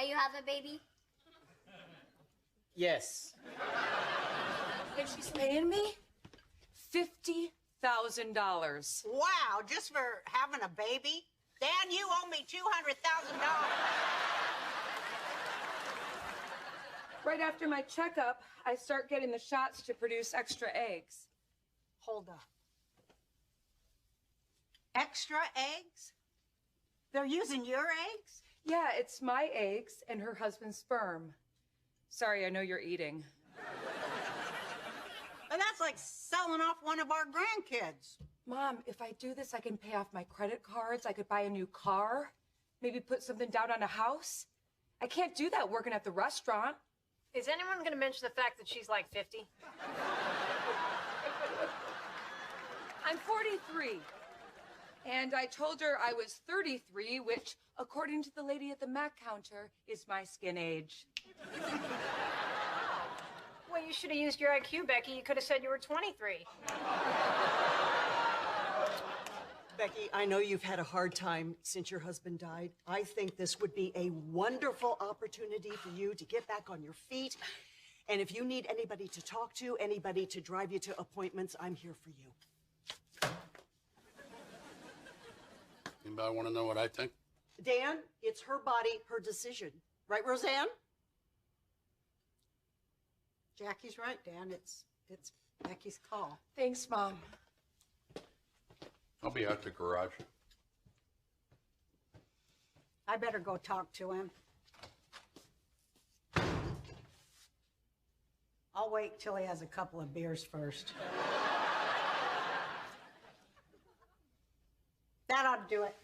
you have a baby? Yes. And she's paying me $50,000. Wow, just for having a baby? Dan, you owe me $200,000. Right after my checkup, I start getting the shots to produce extra eggs. Hold up. Extra eggs? They're using your eggs? Yeah, it's my eggs and her husband's sperm. Sorry, I know you're eating. But that's like selling off one of our grandkids. Mom, if I do this, I can pay off my credit cards. I could buy a new car. Maybe put something down on a house. I can't do that working at the restaurant. Is anyone going to mention the fact that she's like 50? I'm 43. And I told her I was 33, which, according to the lady at the Mac counter, is my skin age. Well, you should have used your IQ, Becky. You could have said you were 23. Becky, I know you've had a hard time since your husband died. I think this would be a wonderful opportunity for you to get back on your feet. And if you need anybody to talk to, anybody to drive you to appointments, I'm here for you. Anybody want to know what I think? Dan, it's her body, her decision. Right, Roseanne? Jackie's right, Dan. It's Becky's call. Thanks, Mom. I'll be out the garage. I better go talk to him. I'll wait till he has a couple of beers first. That ought to do it.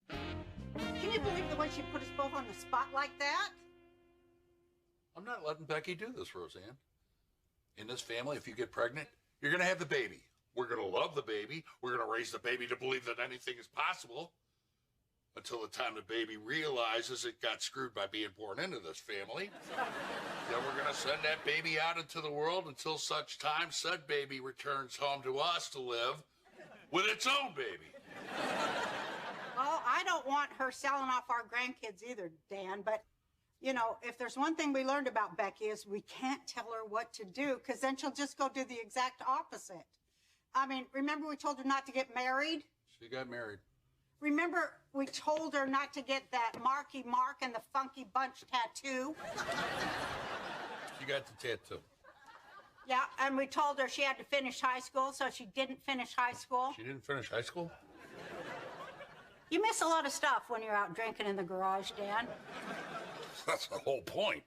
Can you believe the way she put us both on the spot like that? I'm not letting Becky do this, Roseanne. In this family, if you get pregnant, you're going to have the baby. We're going to love the baby. We're going to raise the baby to believe that anything is possible until the time the baby realizes it got screwed by being born into this family. Then we're going to send that baby out into the world until such time said baby returns home to us to live with its own baby. Well, I don't want her selling off our grandkids either, Dan, but, you know, if there's one thing we learned about Becky is we can't tell her what to do, because then she'll just go do the exact opposite. I mean, remember we told her not to get married? She got married. Remember we told her not to get that Marky Mark and the Funky Bunch tattoo? She got the tattoo. Yeah, and we told her she had to finish high school, so she didn't finish high school. She didn't finish high school? You miss a lot of stuff when you're out drinking in the garage, Dan. That's the whole point.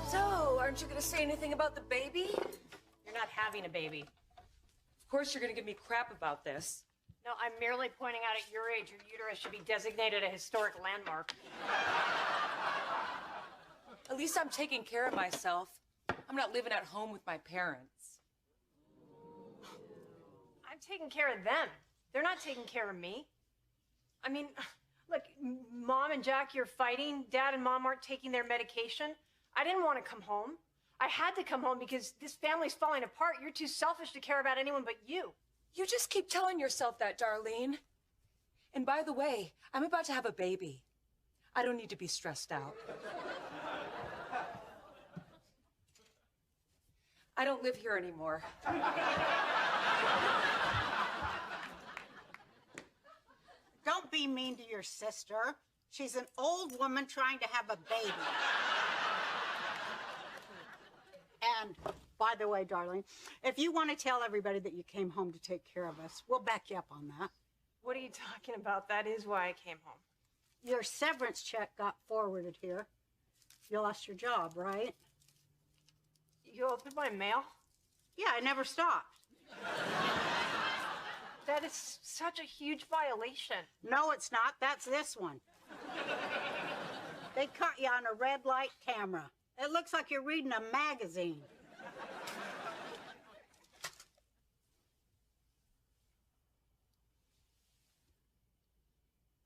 So, aren't you going to say anything about the baby? You're not having a baby. Of course you're going to give me crap about this. No, I'm merely pointing out at your age, your uterus should be designated a historic landmark. At least I'm taking care of myself. I'm not living at home with my parents. I'm taking care of them. They're not taking care of me. I mean, look, Mom and Jackie are fighting. Dad and Mom aren't taking their medication. I didn't want to come home. I had to come home because this family's falling apart. You're too selfish to care about anyone but you. You just keep telling yourself that, Darlene. And by the way, I'm about to have a baby. I don't need to be stressed out. I don't live here anymore. Don't be mean to your sister. She's an old woman trying to have a baby. And, by the way, darling, if you want to tell everybody that you came home to take care of us, we'll back you up on that. What are you talking about? That is why I came home. Your severance check got forwarded here. You lost your job, right? You opened my mail? Yeah, I never stopped. That is such a huge violation. No, it's not. That's this one. They caught you on a red light camera. It looks like you're reading a magazine.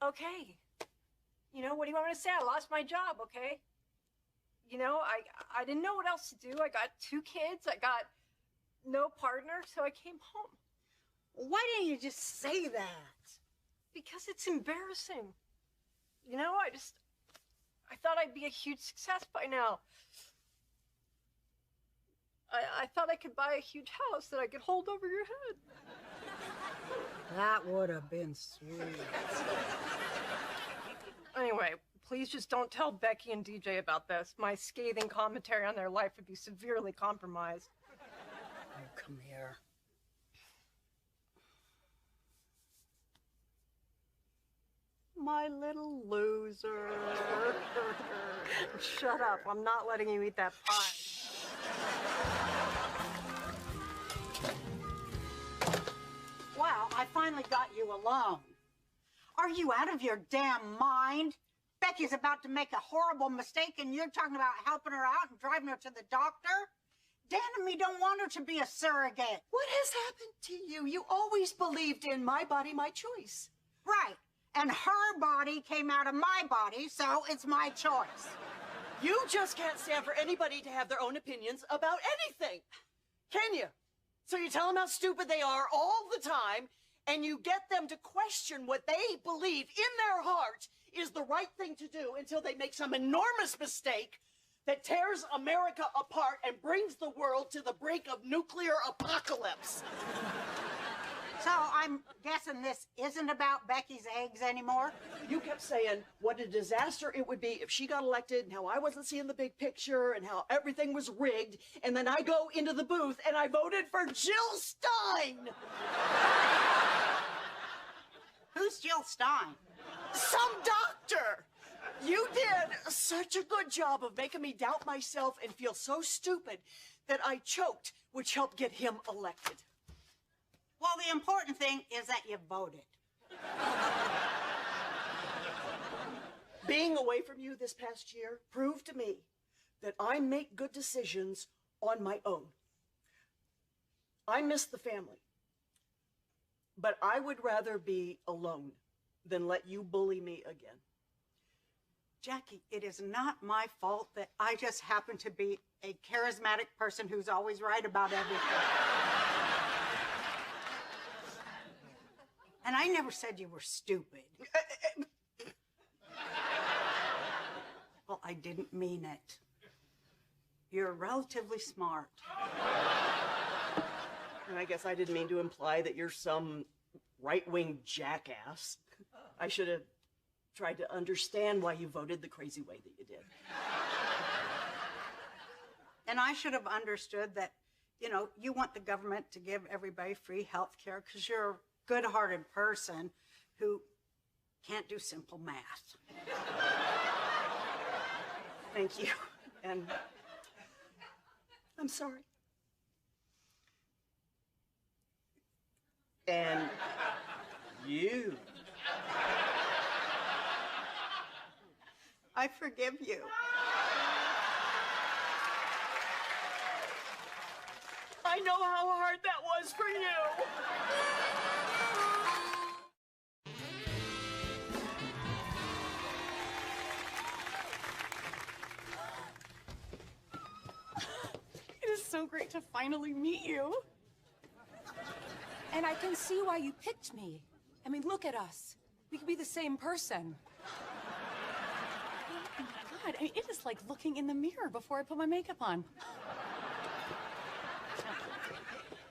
Okay. You know, what do you want me to say? I lost my job, okay? You know, I didn't know what else to do. I got 2 kids. I got no partner, so I came home. Why didn't you just say that? Because it's embarrassing. You know, I thought I'd be a huge success by now. I thought I could buy a huge house that I could hold over your head. That would have been sweet. Anyway, please just don't tell Becky and DJ about this. My scathing commentary on their life would be severely compromised. Oh, come here. My little loser. Shut up. I'm not letting you eat that pie. Wow, I finally got you alone. Are you out of your damn mind? Becky's about to make a horrible mistake and you're talking about helping her out and driving her to the doctor? Dan and me don't want her to be a surrogate. What has happened to you? You always believed in my body, my choice. Right. And her body came out of my body, so it's my choice. You just can't stand for anybody to have their own opinions about anything. Can you? So you tell them how stupid they are all the time, and you get them to question what they believe in their heart is the right thing to do until they make some enormous mistake that tears America apart and brings the world to the brink of nuclear apocalypse. So I'm guessing this isn't about Becky's eggs anymore? You kept saying what a disaster it would be if she got elected and how I wasn't seeing the big picture and how everything was rigged. And then I go into the booth and I voted for Jill Stein. Who's Jill Stein? Some doctor. You did such a good job of making me doubt myself and feel so stupid that I choked, which helped get him elected. Well, the important thing is that you voted. Being away from you this past year proved to me that I make good decisions on my own. I miss the family, but I would rather be alone than let you bully me again. Jackie, it is not my fault that I just happen to be a charismatic person who's always right about everything. And I never said you were stupid. Well, I didn't mean it. You're relatively smart. And I guess I didn't mean to imply that you're some right-wing jackass. I should have tried to understand why you voted the crazy way that you did. And I should have understood that, you know, you want the government to give everybody free health care because you're a good-hearted person who can't do simple math. Thank you. And I'm sorry. And you. I forgive you. I know how hard that was for you. It is so great to finally meet you. And I can see why you picked me. I mean, look at us. We could be the same person. Oh my God, I mean, it is like looking in the mirror before I put my makeup on.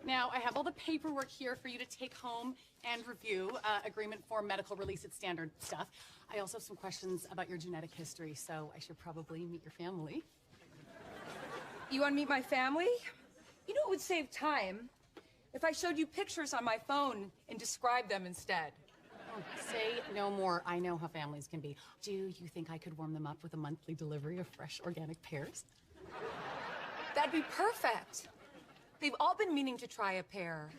Now, I have all the paperwork here for you to take home and review. Agreement for medical release, it's standard stuff. I also have some questions about your genetic history, so I should probably meet your family. You want to meet my family? You know, it would save time if I showed you pictures on my phone and described them instead. Oh, say no more. I know how families can be. Do you think I could warm them up with a monthly delivery of fresh organic pears? That'd be perfect. They've all been meaning to try a pear.